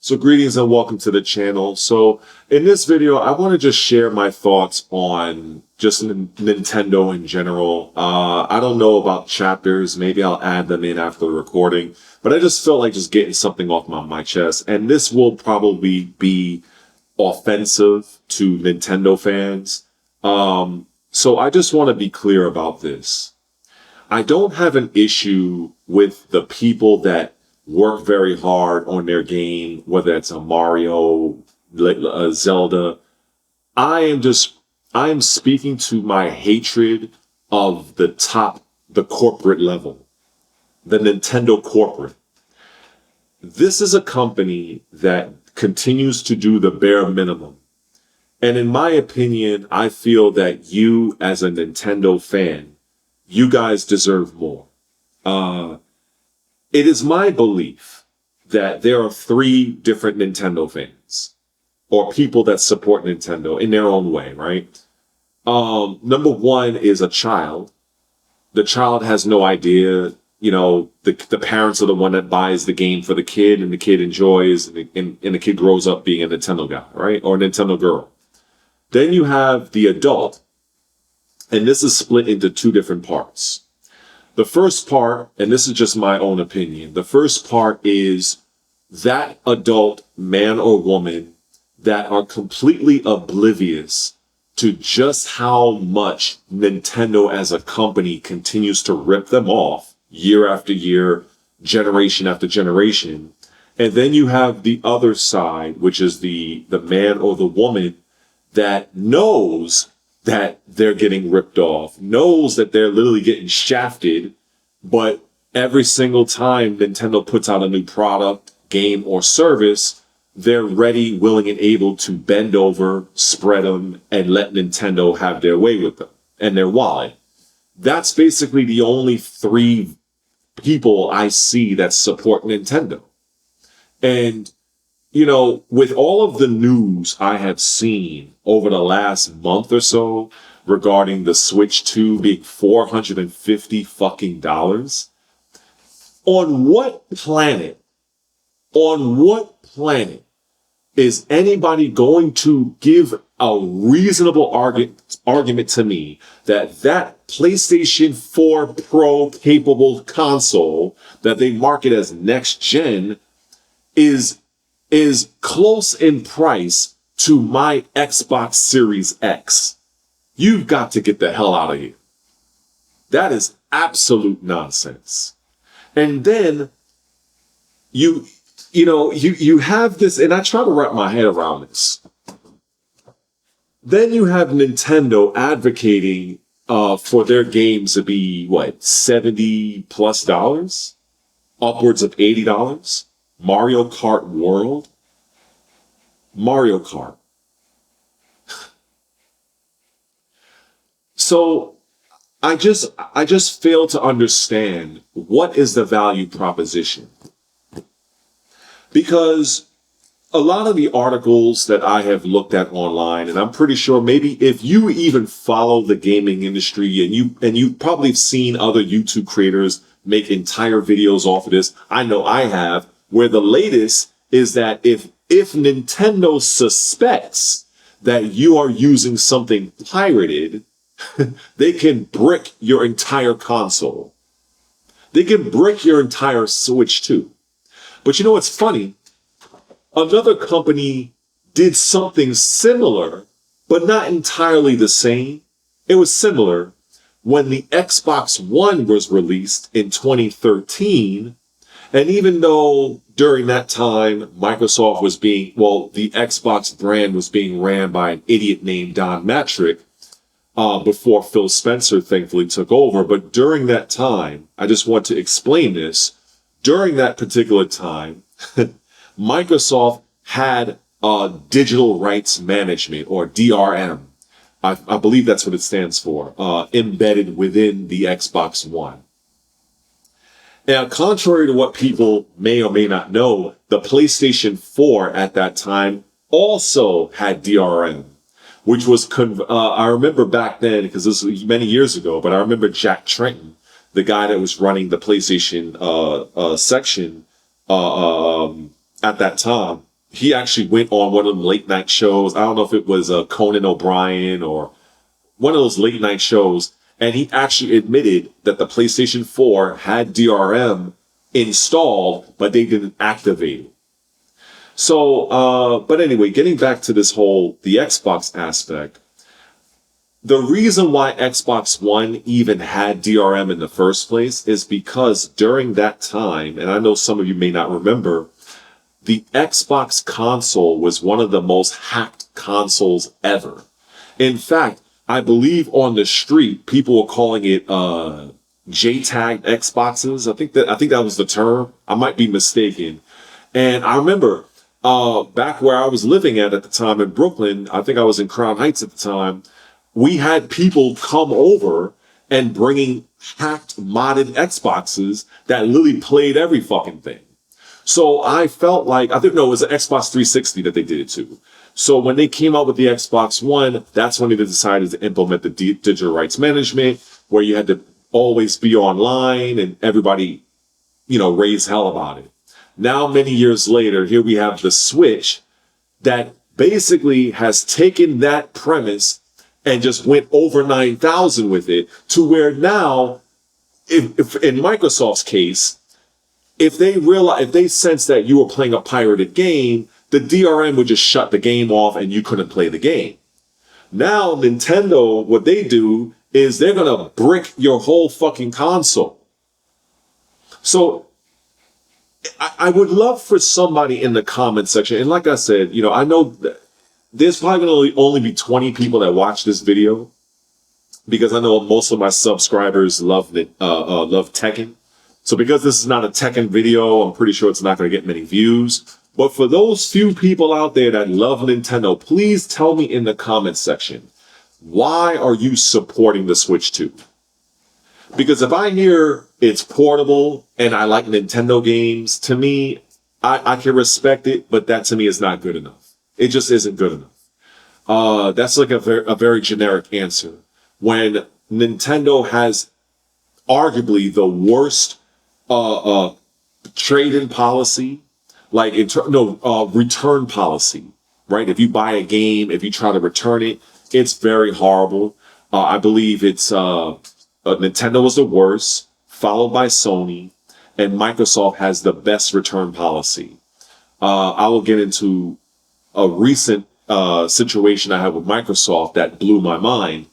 So greetings and welcome to the channel. So in this video, I want to just share my thoughts on just Nintendo in general. I don't know about chapters. Maybe I'll add them in after the recording, but I just felt like just getting something off my chest. And this will probably be offensive to Nintendo fans. So I just want to be clear about this. I don't have an issue with the people that work very hard on their game, whether it's a Mario, a Zelda. I am speaking to my hatred of the corporate level, the Nintendo corporate. This is a company that continues to do the bare minimum. And in my opinion, I feel that you as a Nintendo fan, you guys deserve more. It is my belief that there are three different Nintendo fans or people that support Nintendo in their own way, right? Number one is a child. The child has no idea, the parents are the one that buys the game for the kid and the kid enjoys and the kid grows up being a Nintendo guy, right? Or a Nintendo girl. Then you have the adult, and this is split into two different parts. The first part, and this is just my own opinion, the first part is that adult man or woman that are completely oblivious to just how much Nintendo as a company continues to rip them off year after year, generation after generation. And then you have the other side, which is the man or the woman that knows that they're getting ripped off, knows that they're literally getting shafted, but every single time Nintendo puts out a new product, game, or service, they're ready, willing, and able to bend over, spread them, and let Nintendo have their way with them and their wallet. That's basically the only three people I see that support Nintendo. And with all of the news I have seen over the last month or so regarding the Switch 2 being $450 fucking dollars, on what planet is anybody going to give a reasonable argument to me that PlayStation 4 Pro capable console that they market as next gen is close in price to my Xbox Series X? You've got to get the hell out of here. That is absolute nonsense. And then you have this, and I try to wrap my head around this. Then you have Nintendo advocating for their games to be $70+ upwards of $80. Mario Kart World. Mario Kart. So I just fail to understand what is the value proposition. Because a lot of the articles that I have looked at online, and I'm pretty sure maybe if you even follow the gaming industry and you've probably seen other YouTube creators make entire videos off of this, I know I have, where the latest is that if Nintendo suspects that you are using something pirated, they can brick your entire console. They can brick your entire Switch too. But you know what's funny? Another company did something similar, but not entirely the same. It was similar when the Xbox One was released in 2013. And even though during that time, Microsoft was the Xbox brand was being ran by an idiot named Don Matrick, before Phil Spencer thankfully took over. But during that time, I just want to explain this. During that particular time, Microsoft had digital rights management, or DRM. I believe that's what it stands for, embedded within the Xbox One. Now, contrary to what people may or may not know, the PlayStation 4 at that time also had DRM, which was, I remember back then, because this was many years ago, but I remember Jack Trenton, the guy that was running the PlayStation section at that time, he actually went on one of them late night shows. I don't know if it was Conan O'Brien or one of those late night shows. And he actually admitted that the PlayStation 4 had DRM installed, but they didn't activate it. So, but anyway, getting back to the Xbox aspect, the reason why Xbox One even had DRM in the first place is because during that time, and I know some of you may not remember, the Xbox console was one of the most hacked consoles ever. In fact, I believe on the street, people were calling it J-tagged Xboxes. I think that was the term. I might be mistaken. And I remember back where I was living at the time in Brooklyn, I think I was in Crown Heights at the time, we had people come over and bringing hacked modded Xboxes that literally played every fucking thing. So I felt like, it was an Xbox 360 that they did it to. So when they came out with the Xbox One, that's when they decided to implement the digital rights management, where you had to always be online and everybody, raised hell about it. Now, many years later, here we have the Switch that basically has taken that premise and just went over 9,000 with it, to where now, if in Microsoft's case, if they sense that you were playing a pirated game, the DRM would just shut the game off and you couldn't play the game. Now, Nintendo, what they do is they're going to brick your whole fucking console. So I would love for somebody in the comment section, and like I said, I know that there's probably going to only be 20 people that watch this video, because I know most of my subscribers love Tekken. So because this is not a Tekken video, I'm pretty sure it's not going to get many views. But for those few people out there that love Nintendo, please tell me in the comment section, why are you supporting the Switch 2? Because if I hear it's portable and I like Nintendo games, to me, I can respect it, but that to me is not good enough. It just isn't good enough. That's like a very generic answer. When Nintendo has arguably the worst trade-in policy, return policy, right? If you buy a game, if you try to return it, it's very horrible. I believe it's Nintendo was the worst, followed by Sony, and Microsoft has the best return policy. I will get into a recent situation I had with Microsoft that blew my mind.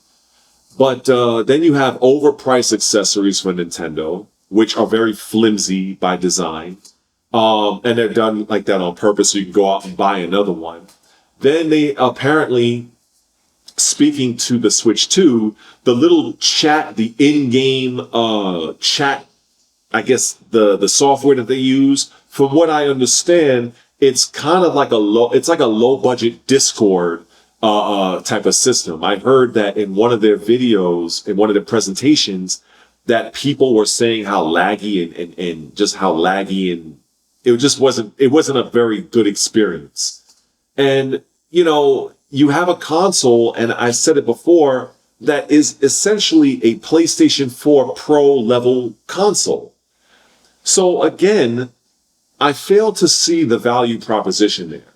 But then you have overpriced accessories for Nintendo, which are very flimsy by design. And they're done like that on purpose, so you can go out and buy another one. Then they apparently, speaking to the Switch 2, the little chat, the in-game chat, I guess the software that they use, from what I understand, it's kind of like a low budget Discord type of system. I heard that in one of their videos, in one of their presentations, that people were saying how laggy and just how laggy, and it wasn't a very good experience. And, you have a console, and I said it before, that is essentially a PlayStation 4 Pro level console. So again, I fail to see the value proposition there.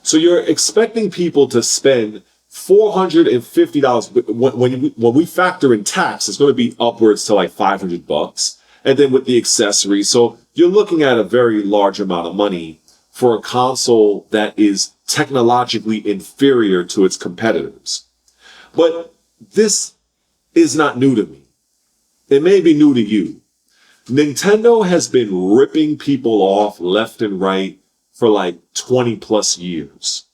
So you're expecting people to spend $450. When we factor in tax, it's going to be upwards to like $500. And then with the accessories. So you're looking at a very large amount of money for a console that is technologically inferior to its competitors. But this is not new to me. It may be new to you. Nintendo has been ripping people off left and right for like 20 plus years.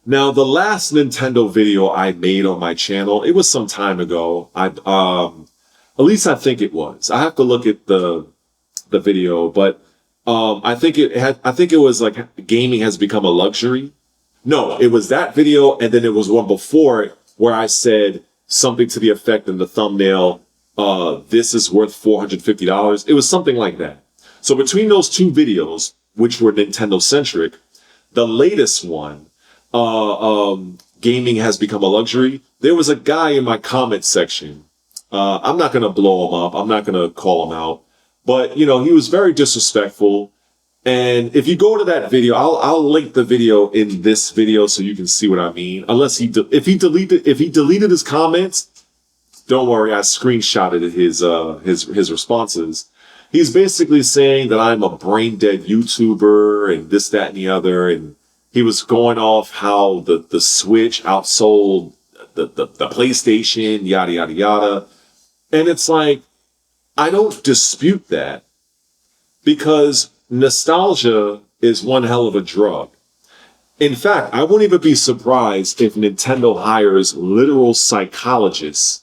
Now, the last Nintendo video I made on my channel, it was some time ago. At least I think it was. I have to look at the video, but I think it was like gaming has become a luxury. No, it was that video, and then it was one before it where I said something to the effect in the thumbnail, this is worth $450. It was something like that. So between those two videos, which were Nintendo centric, the latest one, gaming has become a luxury, there was a guy in my comment section. I'm not going to blow him up. I'm not going to call him out. But, he was very disrespectful. And if you go to that video, I'll link the video in this video so you can see what I mean. Unless if he deleted his comments, don't worry, I screenshotted his responses. He's basically saying that I'm a brain dead YouTuber and this, that, and the other. And he was going off how the Switch outsold the PlayStation, yada, yada, yada. And it's like, I don't dispute that because nostalgia is one hell of a drug. In fact, I wouldn't even be surprised if Nintendo hires literal psychologists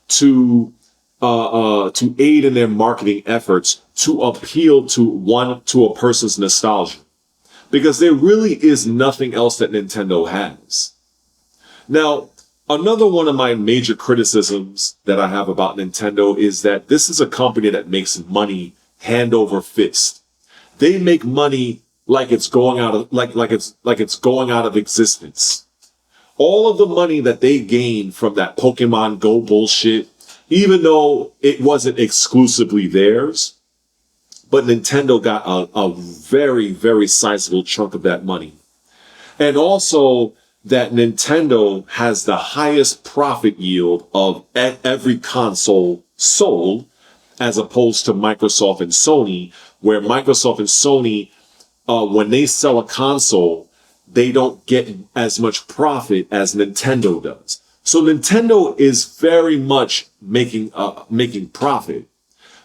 to aid in their marketing efforts to appeal to a person's nostalgia, because there really is nothing else that Nintendo has. Now, another one of my major criticisms that I have about Nintendo is that this is a company that makes money hand over fist. They make money like it's going out of it's going out of existence. All of the money that they gain from that Pokemon Go bullshit, even though it wasn't exclusively theirs, but Nintendo got a very, very sizable chunk of that money. And also that Nintendo has the highest profit yield of every console sold, as opposed to Microsoft and Sony, where Microsoft and Sony, when they sell a console, they don't get as much profit as Nintendo does. So Nintendo is very much making profit.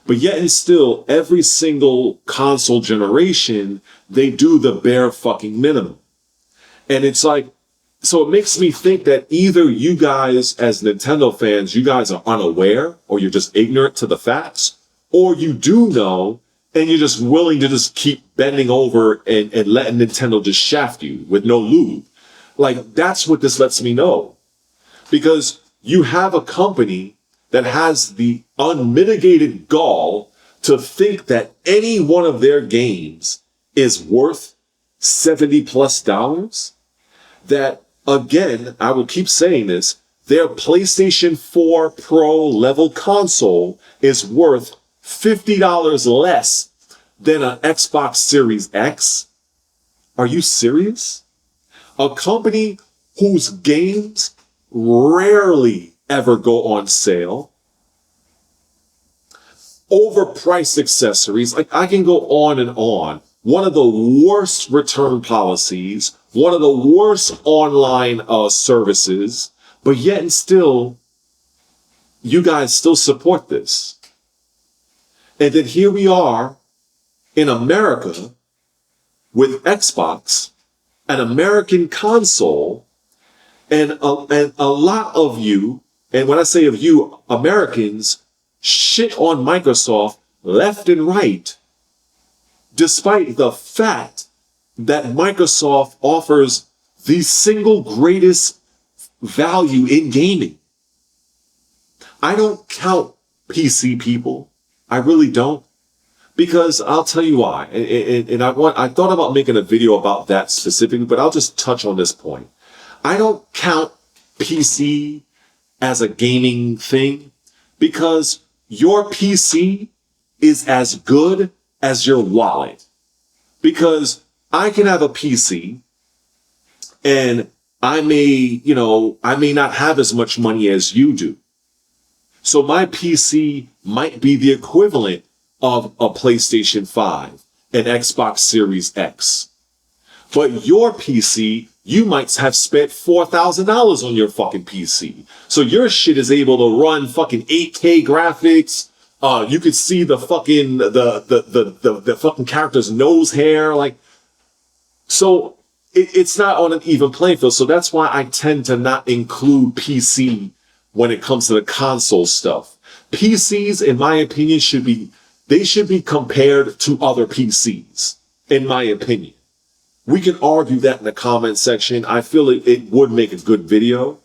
But yet and still, every single console generation, they do the bare fucking minimum. And it's like, so it makes me think that either you guys, as Nintendo fans, you guys are unaware, or you're just ignorant to the facts, or you do know, and you're just willing to just keep bending over and letting Nintendo just shaft you with no lube. Like, that's what this lets me know. Because you have a company that has the unmitigated gall to think that any one of their games is worth $70+ that, again, I will keep saying this, their PlayStation 4 Pro level console is worth $50 less than an Xbox Series X. Are you serious? A company whose games rarely ever go on sale, overpriced accessories, like I can go on and on. One of the worst return policies, one of the worst online services, but yet and still, you guys still support this. And then here we are in America with Xbox, an American console, and a lot of you, and when I say of you, Americans, shit on Microsoft left and right, despite the fact that Microsoft offers the single greatest value in gaming. I don't count PC people. I really don't. Because I'll tell you why. And I thought about making a video about that specifically, but I'll just touch on this point. I don't count PC as a gaming thing because your PC is as good as your wallet. Because I can have a PC and I may not have as much money as you do. So my PC might be the equivalent of a PlayStation 5, an Xbox Series X. But your PC, you might have spent $4,000 on your fucking PC. So your shit is able to run fucking 8K graphics. You could see the fucking, the fucking character's nose hair. Like, so it's not on an even playing field. So that's why I tend to not include PC when it comes to the console stuff. PCs, in my opinion, should be compared to other PCs, in my opinion. We can argue that in the comment section. I feel it would make a good video.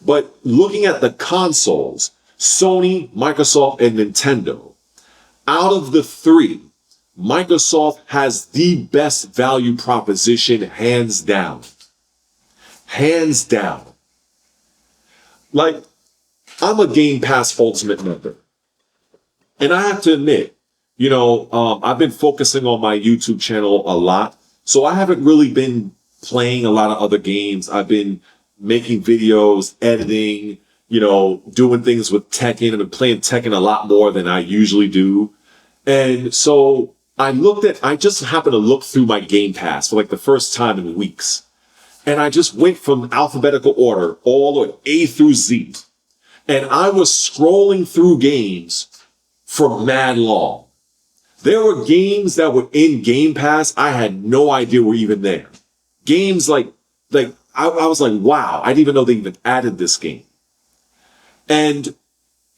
But looking at the consoles, Sony, Microsoft, and Nintendo, out of the three, Microsoft has the best value proposition, hands down. Hands down. Like, I'm a Game Pass Ultimate member. And I have to admit, I've been focusing on my YouTube channel a lot. So I haven't really been playing a lot of other games. I've been making videos, editing, doing things with Tekken. I've been playing Tekken a lot more than I usually do. And so I just happened to look through my Game Pass for like the first time in weeks. And I just went from alphabetical order all the way A through Z. And I was scrolling through games for mad long. There were games that were in Game Pass I had no idea were even there. Games like I was like, wow, I didn't even know they even added this game. And,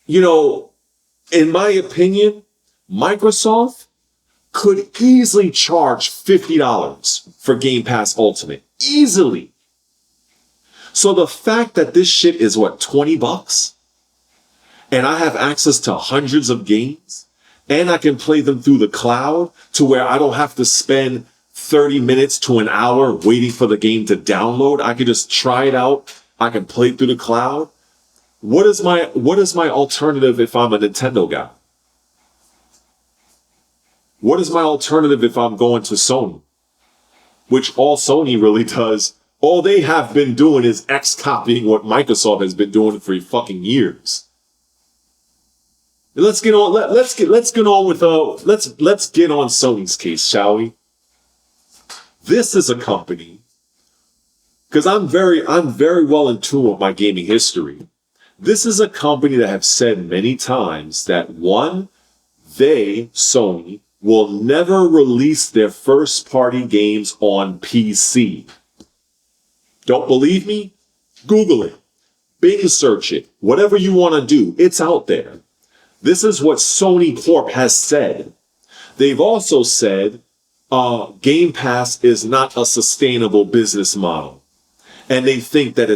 in my opinion, Microsoft could easily charge $50 for Game Pass Ultimate. Easily. So the fact that this shit is $20 and I have access to hundreds of games and I can play them through the cloud to where I don't have to spend 30 minutes to an hour waiting for the game to download. I can just try it out. I can play it through the cloud. What is my alternative if I'm a Nintendo guy? What is my alternative if I'm going to Sony? Which all Sony really does, all they have been doing is X-copying what Microsoft has been doing for fucking years. Let's get on Sony's case, shall we? This is a company, because I'm very well in tune with my gaming history. This is a company that have said many times that one, Sony, will never release their first-party games on PC. Don't believe me? Google it. Bing search it. Whatever you want to do, it's out there. This is what Sony Corp has said. They've also said Game Pass is not a sustainable business model. And they think that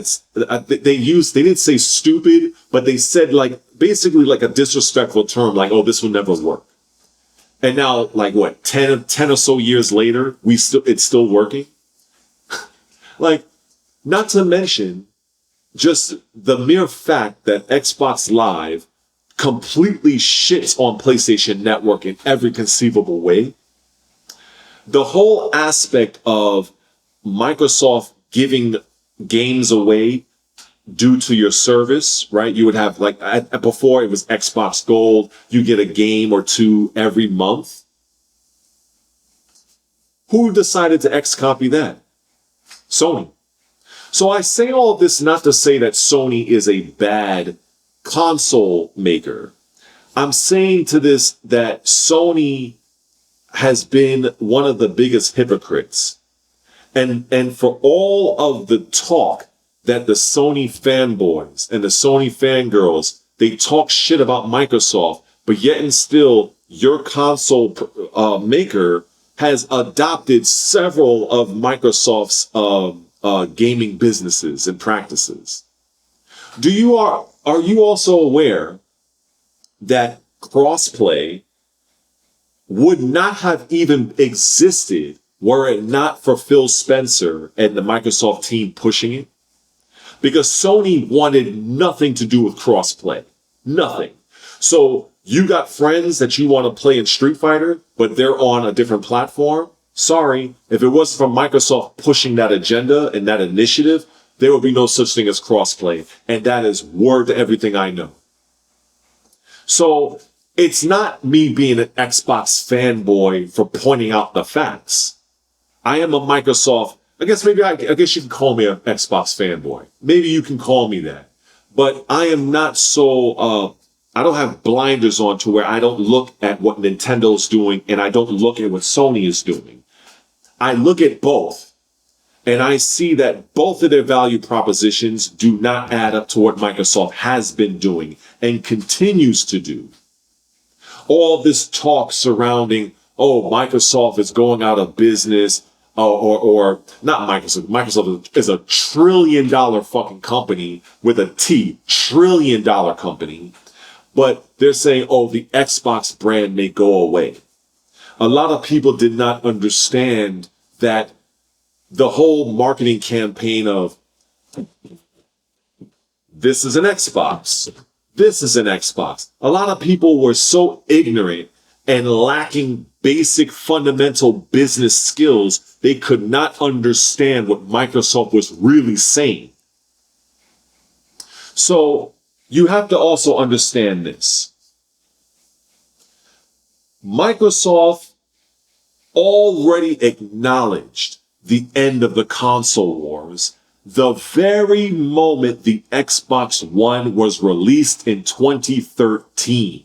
they didn't say stupid, but they said basically a disrespectful term, this will never work. And now, 10 or so years later, it's still working. Not to mention just the mere fact that Xbox Live completely shits on PlayStation Network in every conceivable way. The whole aspect of Microsoft giving games away due to your service, right? You would have before it was Xbox Gold, you get a game or two every month. Who decided to X-copy that? Sony. So I say all of this not to say that Sony is a bad console maker. I'm saying to this that Sony has been one of the biggest hypocrites. And for all of the talk that the Sony fanboys and the Sony fangirls, they talk shit about Microsoft, but yet and still your console maker has adopted several of Microsoft's gaming businesses and practices. Are you also aware that crossplay would not have even existed were it not for Phil Spencer and the Microsoft team pushing it? Because Sony wanted nothing to do with crossplay. Nothing. So you got friends that you want to play in Street Fighter, but they're on a different platform. Sorry, if it wasn't for Microsoft pushing that agenda and that initiative, there would be no such thing as crossplay. And that is word to everything I know. So it's not me being an Xbox fanboy for pointing out the facts. I am a Microsoft, I guess you can call me an Xbox fanboy. Maybe you can call me that. But I am not so, I don't have blinders on to where I don't look at what Nintendo's doing and I don't look at what Sony is doing. I look at both and I see that both of their value propositions do not add up to what Microsoft has been doing and continues to do. All this talk surrounding, Microsoft is going out of business, or not Microsoft. Microsoft is a $1 trillion fucking company with a T, $1 trillion company. But they're saying, the Xbox brand may go away. A lot of people did not understand that the whole marketing campaign of this is an Xbox. This is an Xbox. A lot of people were so ignorant and lacking basic fundamental business skills, they could not understand what Microsoft was really saying. So you have to also understand this. Microsoft already acknowledged the end of the console wars the very moment the Xbox One was released in 2013.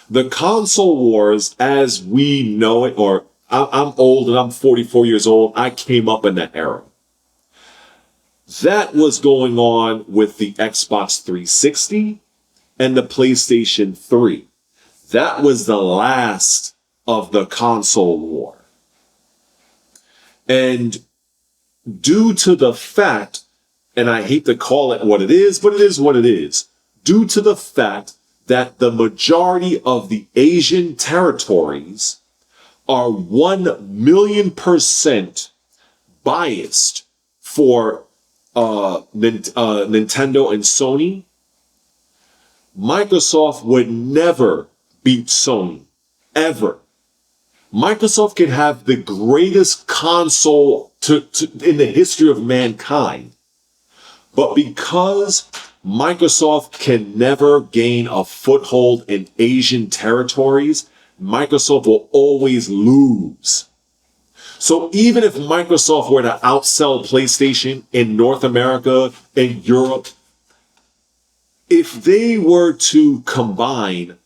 The console wars as we know it, or I'm old and I'm 44 years old, I came up in that era. That was going on with the Xbox 360 and the PlayStation 3. That was the last of the console war. And due to the fact, and I hate to call it what it is, but it is what it is, due to the fact that the majority of the Asian territories are 1,000,000% biased for Nintendo and Sony, Microsoft would never beat Sony, ever. Microsoft can have the greatest console in the history of mankind. But because Microsoft can never gain a foothold in Asian territories, Microsoft will always lose. So even if Microsoft were to outsell PlayStation in North America and Europe, if they were to combine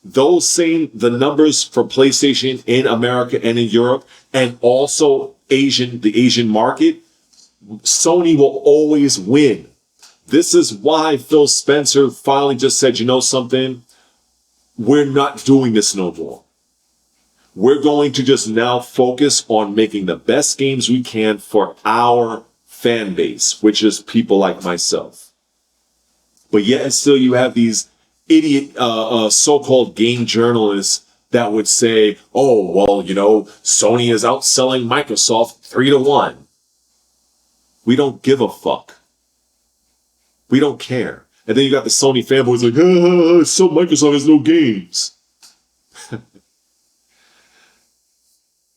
the numbers for PlayStation in America and in Europe, and also the Asian market, Sony will always win. This is why Phil Spencer finally just said, you know something? We're not doing this no more. We're going to just now focus on making the best games we can for our fan base, which is people like myself. But yet and still you have these idiot so-called game journalists that would say, oh, well, you know, Sony is outselling Microsoft 3-1. We don't give a fuck. We don't care. And then you got the Sony fanboys like, so Microsoft has no games.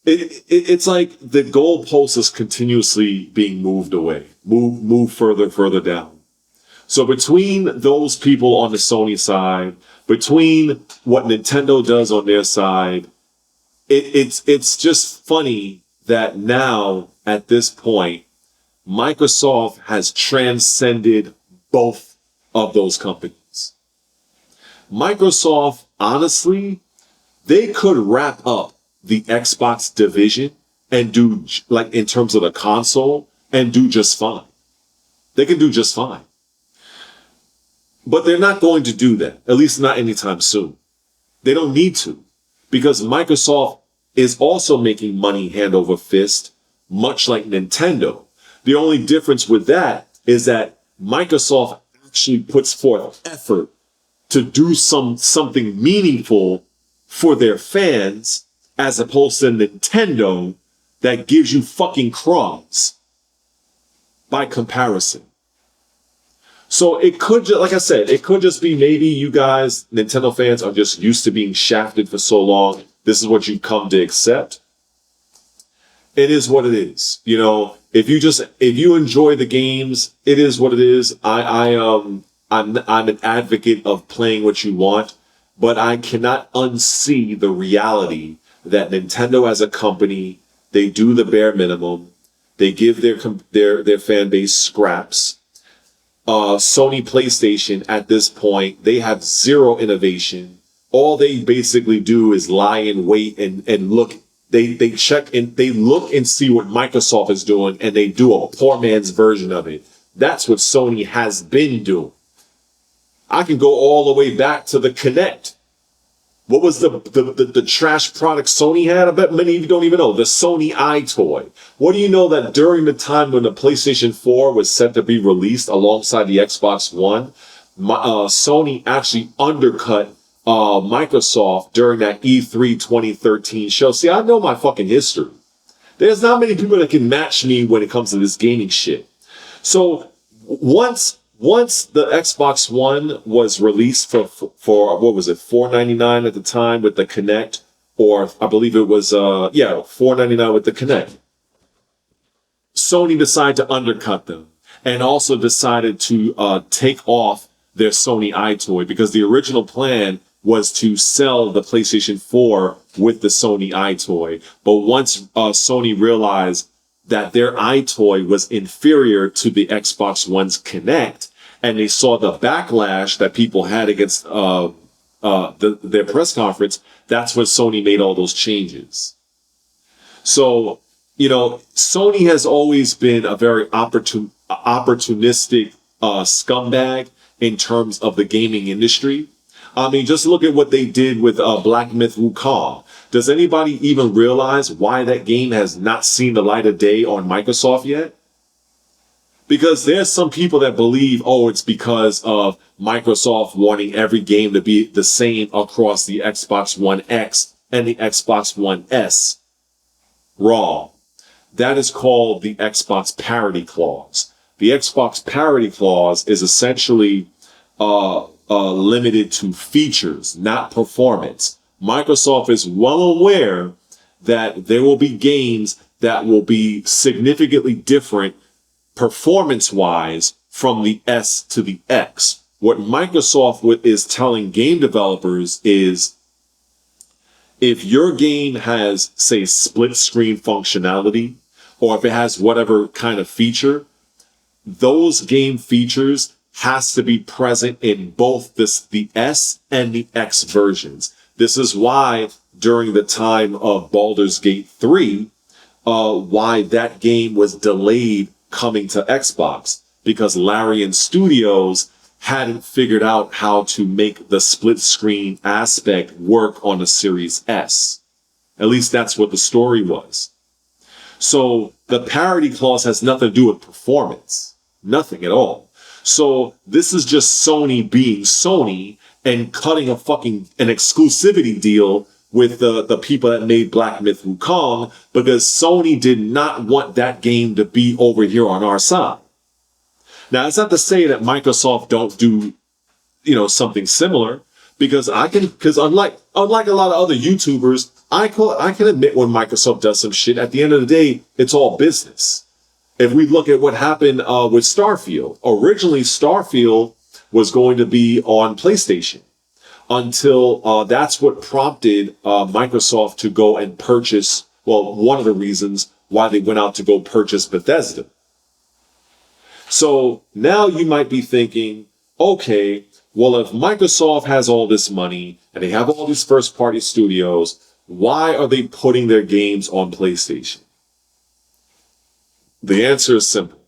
It's like the goalpost is continuously being moved away, move further down. So between those people on the Sony side, between what Nintendo does on their side, it's just funny that now at this point, Microsoft has transcended both of those companies. Microsoft, honestly, they could wrap up the Xbox division and do, like, in terms of the console, and do just fine. They can do just fine. But they're not going to do that, at least not anytime soon. They don't need to, because Microsoft is also making money hand over fist, much like Nintendo. The only difference with that is that Microsoft actually puts forth effort to do something meaningful for their fans, as opposed to Nintendo that gives you fucking crumbs by comparison. So it could, like I said, it could just be maybe you guys, Nintendo fans, are just used to being shafted for so long. This is what you come to accept. It is what it is. You know, if you enjoy the games, it is what it is. I'm an advocate of playing what you want, but I cannot unsee the reality that Nintendo as a company, they do the bare minimum. They give their fan base scraps. Sony PlayStation at this point, they have zero innovation. All they basically do is lie in wait and look. They check and they look and see what Microsoft is doing, and they do a poor man's version of it. That's what Sony has been doing. I can go all the way back to the Kinect. What was the trash product Sony had? I bet many of you don't even know. The Sony iToy. What do you know that during the time when the PlayStation 4 was set to be released alongside the Xbox One, Sony actually undercut Microsoft during that E3 2013 show. See, I know my fucking history. There's not many people that can match me when it comes to this gaming shit. So once Once the Xbox One was released for what was it, $4.99 at the time with the Kinect, or I believe it was $4.99 with the Kinect. Sony decided to undercut them and also decided to take off their Sony iToy, because the original plan was to sell the PlayStation 4 with the Sony iToy. But once Sony realized that their iToy was inferior to the Xbox One's Kinect, and they saw the backlash that people had against their press conference, that's when Sony made all those changes. So, Sony has always been a very opportunistic scumbag in terms of the gaming industry. I mean, just look at what they did with Black Myth Wukong. Does anybody even realize why that game has not seen the light of day on Microsoft yet? Because there's some people that believe, it's because of Microsoft wanting every game to be the same across the Xbox One X and the Xbox One S. Wrong. That is called the Xbox Parity Clause. The Xbox Parity Clause is essentially limited to features, not performance. Microsoft is well aware that there will be games that will be significantly different performance-wise from the S to the X. What Microsoft is telling game developers is, if your game has, say, split screen functionality, or if it has whatever kind of feature, those game features has to be present in both the S and the X versions. This is why during the time of Baldur's Gate 3, why that game was delayed coming to Xbox, because Larian Studios hadn't figured out how to make the split screen aspect work on the Series S. At least that's what the story was. So the parity clause has nothing to do with performance. Nothing at all. So this is just Sony being Sony and cutting an exclusivity deal with the people that made Black Myth Wukong, because Sony did not want that game to be over here on our side. Now, it's not to say that Microsoft don't do, something similar, because unlike a lot of other YouTubers, I can admit when Microsoft does some shit. At the end of the day, it's all business. If we look at what happened with Starfield, originally Starfield was going to be on PlayStation until that's what prompted Microsoft to go and purchase, one of the reasons why they went out to go purchase Bethesda. So now you might be thinking, okay, well, if Microsoft has all this money and they have all these first-party studios, why are they putting their games on PlayStation? The answer is simple.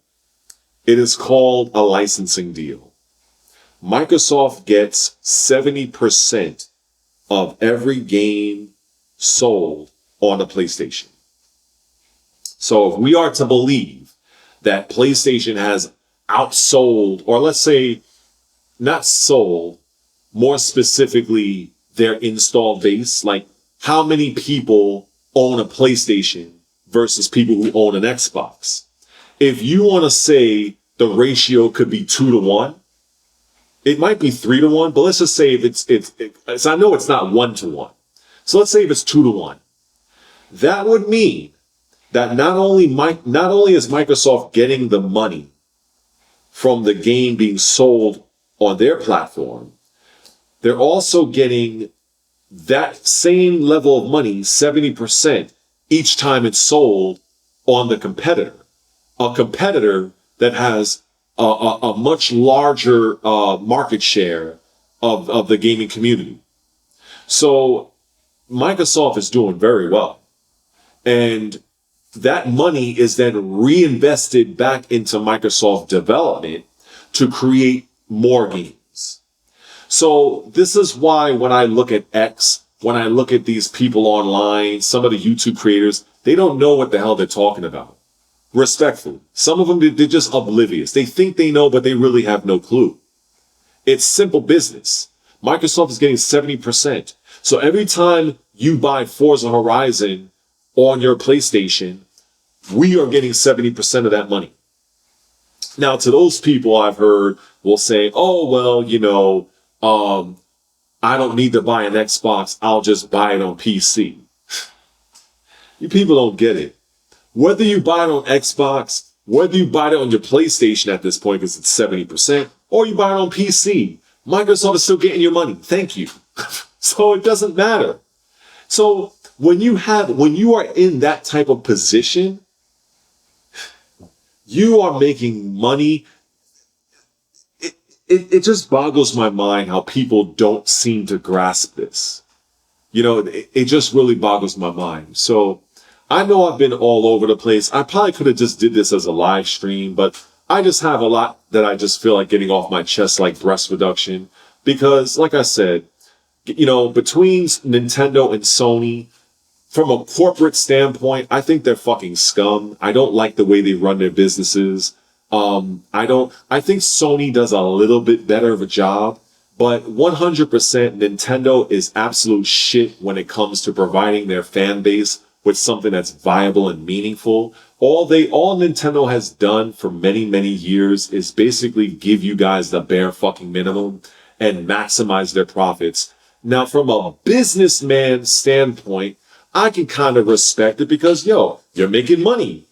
It is called a licensing deal. Microsoft gets 70% of every game sold on a PlayStation. So if we are to believe that PlayStation has outsold, or let's say not sold, more specifically their install base, like how many people own a PlayStation versus people who own an Xbox. If you want to say the ratio could be 2-to-1, it might be 3-to-1, but let's just say if it's I know it's not 1-to-1. So let's say if it's 2-to-1. That would mean that not only is Microsoft getting the money from the game being sold on their platform, they're also getting that same level of money, 70%, each time it's sold on the competitor. A competitor that has a much larger market share of the gaming community. So Microsoft is doing very well. And that money is then reinvested back into Microsoft development to create more games. So this is why when I look at X, when I look at these people online, some of the YouTube creators, they don't know what the hell they're talking about. Respectfully. Some of them, they're just oblivious. They think they know, but they really have no clue. It's simple business. Microsoft is getting 70%. So every time you buy Forza Horizon on your PlayStation, we are getting 70% of that money. Now, to those people I've heard will say, oh, well, I don't need to buy an Xbox. I'll just buy it on PC. You people don't get it. Whether you buy it on Xbox, whether you buy it on your PlayStation at this point because it's 70%, or you buy it on PC, Microsoft is still getting your money. Thank you. So it doesn't matter. So when you are in that type of position, you are making money. It just boggles my mind how people don't seem to grasp this. It just really boggles my mind. So I know I've been all over the place. I probably could have just did this as a live stream, but I just have a lot that I just feel like getting off my chest, like breast reduction. Because like I said, between Nintendo and Sony, from a corporate standpoint, I think they're fucking scum. I don't like the way they run their businesses. I think Sony does a little bit better of a job, but 100% Nintendo is absolute shit when it comes to providing their fan base with something that's viable and meaningful. All Nintendo has done for many, many years is basically give you guys the bare fucking minimum and maximize their profits. Now, from a businessman standpoint, I can kind of respect it because, you're making money.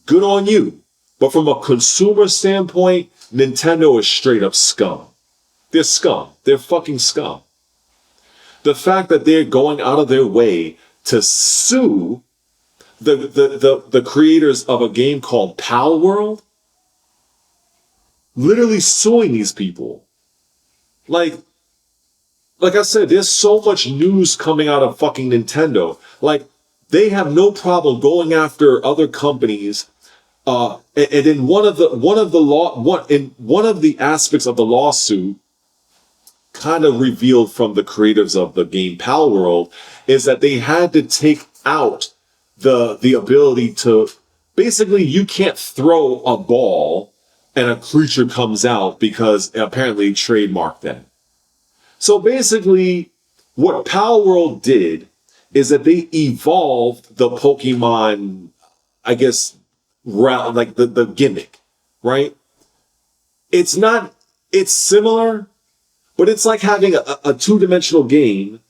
Good on you. But from a consumer standpoint, Nintendo is straight up scum. They're scum. They're fucking scum. The fact that they're going out of their way to sue the creators of a game called Palworld, literally suing these people. Like I said, there's so much news coming out of fucking Nintendo. Like, they have no problem going after other companies. And in one of the aspects of the lawsuit, kind of revealed from the creators of the game Palworld, is that they had to take out the ability to, basically, you can't throw a ball and a creature comes out because apparently trademarked that. So basically, what Palworld did is that they evolved the Pokemon, I guess, route, like the gimmick, right? It's similar, but it's like having a two-dimensional game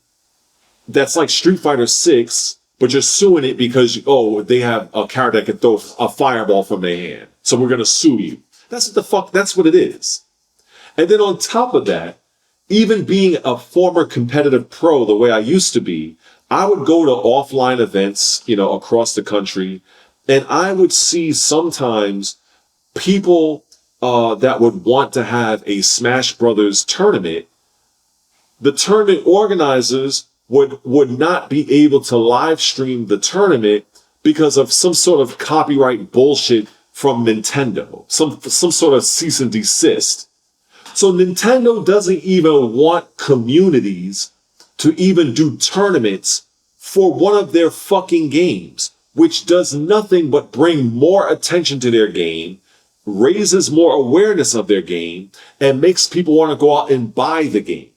that's like Street Fighter 6, but you're suing it because, they have a character that can throw a fireball from their hand. So we're going to sue you. That's what it is. And then on top of that, even being a former competitive pro the way I used to be, I would go to offline events, across the country, and I would see sometimes people that would want to have a Smash Brothers tournament. The tournament organizers would not be able to live stream the tournament because of some sort of copyright bullshit from Nintendo, some sort of cease and desist. So Nintendo doesn't even want communities to even do tournaments for one of their fucking games, which does nothing but bring more attention to their game, raises more awareness of their game, and makes people want to go out and buy the game.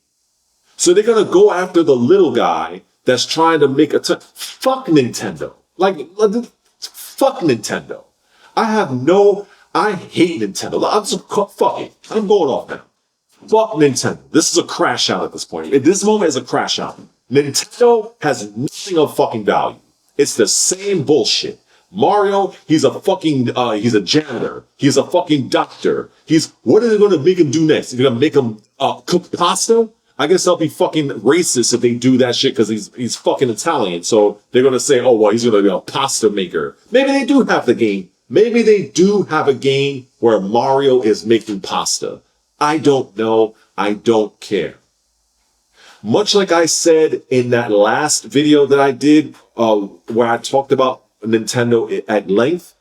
So they're going to go after the little guy that's trying to make fuck Nintendo. Fuck Nintendo. I hate Nintendo. Fuck it. I'm going off now. Fuck Nintendo. This is a crash out at this point. At this moment is a crash out. Nintendo has nothing of fucking value. It's the same bullshit. Mario, he's a janitor. He's a fucking doctor. What are they going to make him do next? They're going to make him cook pasta? I guess they'll be fucking racist if they do that shit because he's fucking Italian. So they're going to say, oh, well, he's going to be a pasta maker. Maybe they do have the game. Maybe they do have a game where Mario is making pasta. I don't know. I don't care. Much like I said in that last video that I did, where I talked about Nintendo at length,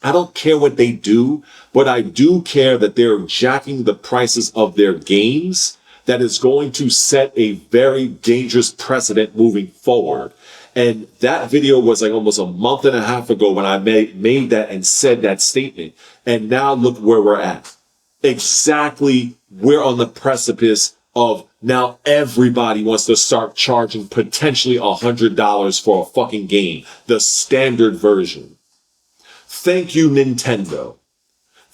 I don't care what they do, but I do care that they're jacking the prices of their games. That is going to set a very dangerous precedent moving forward. And that video was like almost a month and a half ago when I made that and said that statement. And now look where we're at. Exactly, we're on the precipice of now everybody wants to start charging potentially $100 for a fucking game, the standard version. Thank you, Nintendo.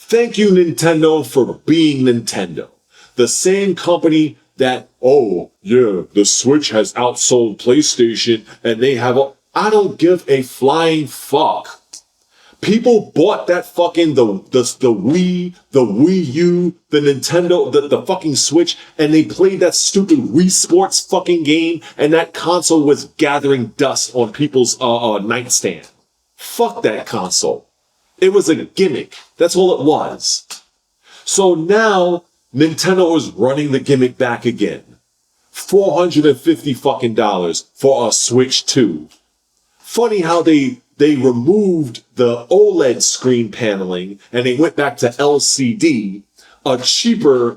Thank you, Nintendo, for being Nintendo. The same company that, oh, yeah, the Switch has outsold PlayStation and they have I don't give a flying fuck. People bought that fucking, the Wii, the Wii U, the Nintendo, the fucking Switch, and they played that stupid Wii Sports fucking game, and that console was gathering dust on people's nightstand. Fuck that console. It was a gimmick. That's all it was. So now, Nintendo is running the gimmick back again. $450 fucking dollars for a Switch 2. Funny how they removed the OLED screen paneling and they went back to LCD, a cheaper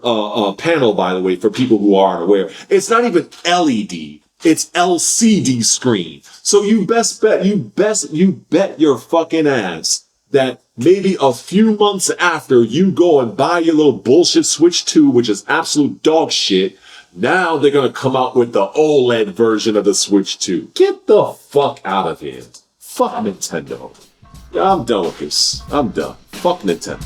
panel, by the way, for people who aren't aware. It's not even LED, it's LCD screen. So you bet your fucking ass that maybe a few months after you go and buy your little bullshit Switch 2, which is absolute dog shit, now they're gonna come out with the OLED version of the Switch 2. Get the fuck out of here. Fuck Nintendo. I'm done with this. I'm done. Fuck Nintendo.